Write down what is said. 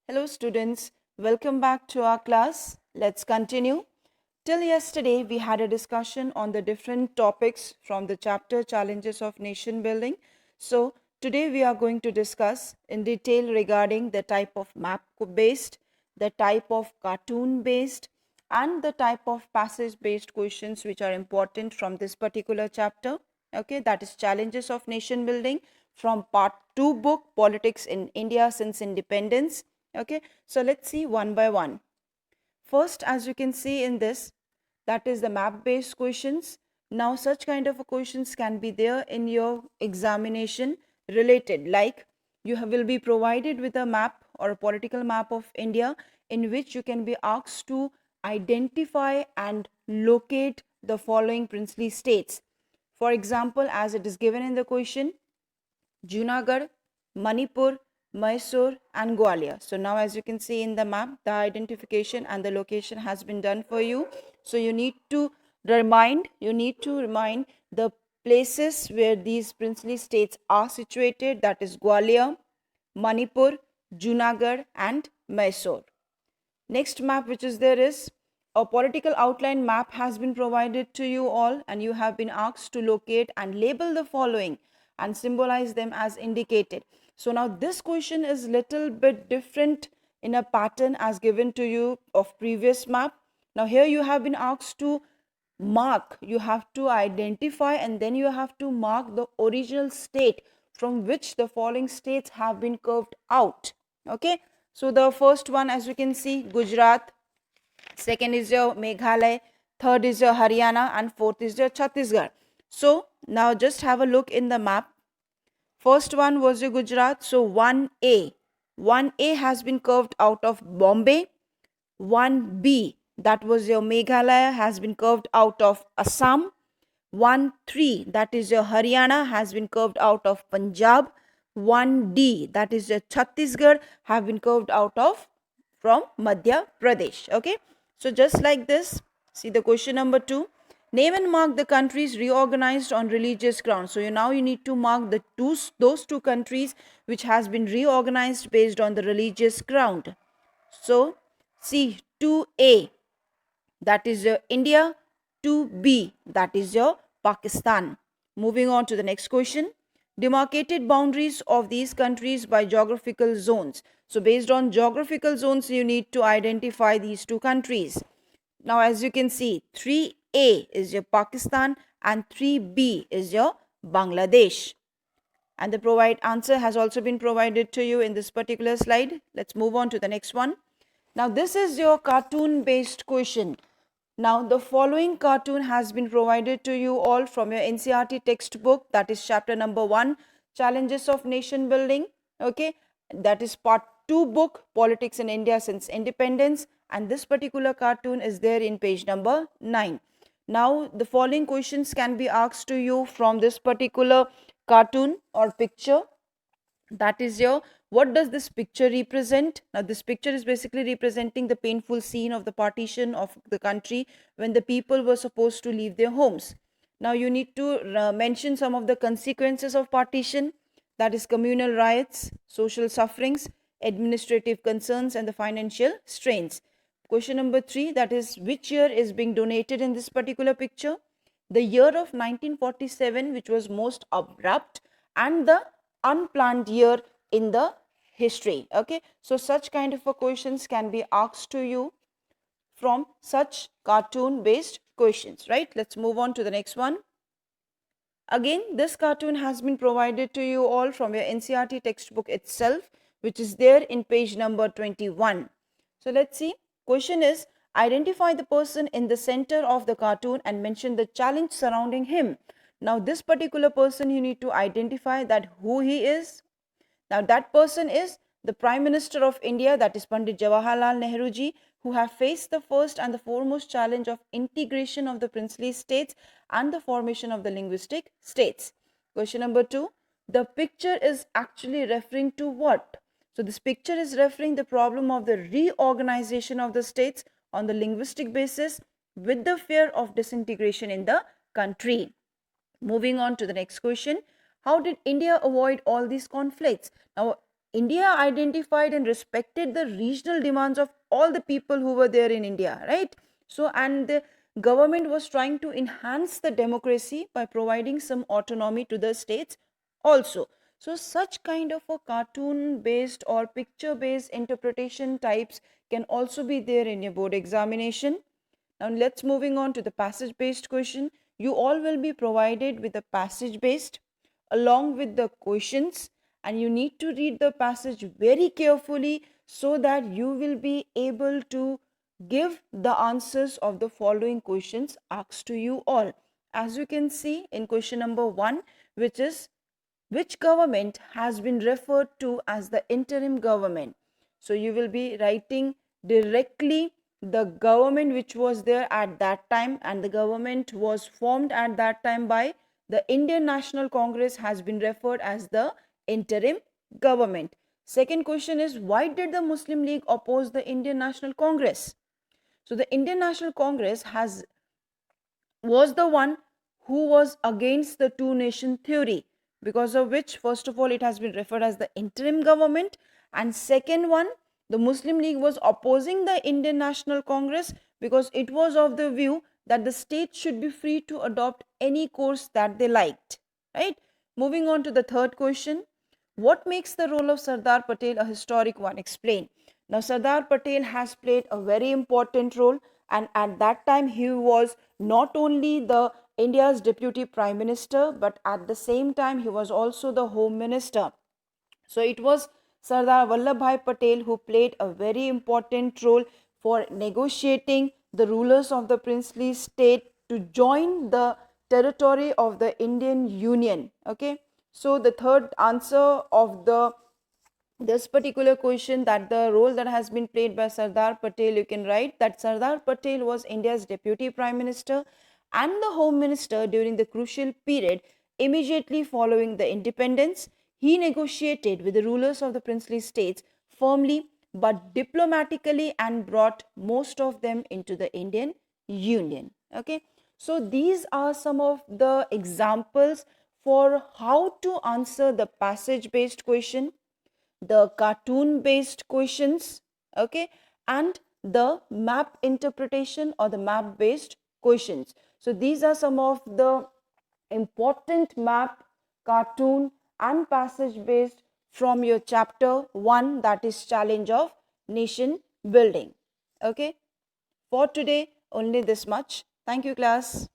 Hello students, welcome back to our class. Let's continue. Till yesterday, we had a discussion on the different topics from the chapter Challenges of Nation Building. So today we are going to discuss in detail regarding the type of map based, the type of cartoon based, and the type of passage based questions which are important from this particular chapter. Okay, that is Challenges of Nation Building from part 2 book Politics in India Since Independence. Okay, so let's see one by one. First, as you can see in this, that is the map based questions. Now such kind of questions can be there in your examination related, like you will be provided with a map or a political map of India in which you can be asked to identify and locate the following princely states. For example, as it is given in the question, Junagadh, Manipur, Mysore and Gwalior. So now as you can see in the map, the identification and the location has been done for you. So you need to remind the places where these princely states are situated, that is Gwalior, Manipur, Junagadh and Mysore. Next map which is there is a political outline map has been provided to you all, and you have been asked to locate and label the following and symbolize them as indicated. So now this question is little bit different in a pattern as given to you of previous map. Now here you have been asked to mark, you have to identify and then you have to mark the original state from which the following states have been curved out. Okay, so the first one, as you can see, Gujarat, second is your Meghalaya, third is your Haryana and fourth is your Chhattisgarh. So now just have a look in the map. First one was your Gujarat. So 1A has been curved out of Bombay. 1B, that was your Meghalaya, has been curved out of Assam. 1-3, that is your Haryana, has been curved out of Punjab. 1D, that is your Chhattisgarh, have been curved out of from Madhya Pradesh. Okay, so just like this, see the question number 2. Name and mark the countries reorganized on religious grounds. So now you need to mark those two countries which has been reorganized based on the religious ground. So see 2A, that is your India. 2B, that is your Pakistan. Moving on to the next question. Demarcated boundaries of these countries by geographical zones. So based on geographical zones, you need to identify these two countries. Now as you can see, 3A is your Pakistan and 3B is your Bangladesh. And the provide answer has also been provided to you in this particular slide. Let's move on to the next one. Now this is your cartoon based question. Now the following cartoon has been provided to you all from your NCERT textbook, that is chapter number 1, Challenges of Nation Building. Okay, that is part 2 book, Politics in India Since Independence, and this particular cartoon is there in page number 9. Now the following questions can be asked to you from this particular cartoon or picture. That is your, what does this picture represent? Now this picture is basically representing the painful scene of the partition of the country when the people were supposed to leave their homes. Now you need to mention some of the consequences of partition, that is communal riots, social sufferings, administrative concerns and the financial strains. Question number 3, that is which year is being donated in this particular picture? The year of 1947, which was most abrupt and the unplanned year in the history. Okay, so such kind of questions can be asked to you from such cartoon based questions, right? Let's move on to the next one. Again, this cartoon has been provided to you all from your NCERT textbook itself, which is there in page number 21. So let's see. Question is, identify the person in the center of the cartoon and mention the challenge surrounding him. Now this particular person, you need to identify that who he is. Now that person is the Prime Minister of India, that is Pandit Jawaharlal Nehru ji, who have faced the first and the foremost challenge of integration of the princely states and the formation of the linguistic states. Question number 2, the picture is actually referring to what? So this picture is referring the problem of the reorganization of the states on the linguistic basis with the fear of disintegration in the country. Moving on to the next question. How did India avoid all these conflicts? Now, India identified and respected the regional demands of all the people who were there in India, right? So, and the government was trying to enhance the democracy by providing some autonomy to the states also. So, such kind of a cartoon based or picture based interpretation types can also be there in your board examination. Now, let's moving on to the passage based question. You all will be provided with a passage based along with the questions, and you need to read the passage very carefully so that you will be able to give the answers of the following questions asked to you all. As you can see in question number 1, which is which government has been referred to as the interim government. So you will be writing directly the government which was there at that time, and the government was formed at that time by the Indian National Congress has been referred as the interim government. Second question is, why did the Muslim League oppose the Indian National Congress? So the Indian National Congress was the one who was against the two nation theory, because of which first of all it has been referred as the interim government, and second one, the Muslim League was opposing the Indian National Congress because it was of the view that the state should be free to adopt any course that they liked, right? Moving on to the third question, what makes the role of Sardar Patel a historic one? Explain. Now, Sardar Patel has played a very important role, and at that time he was not only the India's deputy prime minister, but at the same time he was also the home minister. So it was Sardar Vallabhbhai Patel who played a very important role for negotiating the rulers of the princely state to join the territory of the Indian Union. Okay, so the third answer of this particular question, that the role that has been played by Sardar Patel, you can write that Sardar Patel was India's deputy prime minister and the home minister during the crucial period immediately following the independence. He negotiated with the rulers of the princely states firmly but diplomatically and brought most of them into the Indian Union. Okay, so these are some of the examples for how to answer the passage based question, the cartoon based questions, okay, and the map interpretation or the map based questions. So these are some of the important map, cartoon and passage based from your chapter 1, that is challenge of nation building. Okay, for today only this much. Thank you class.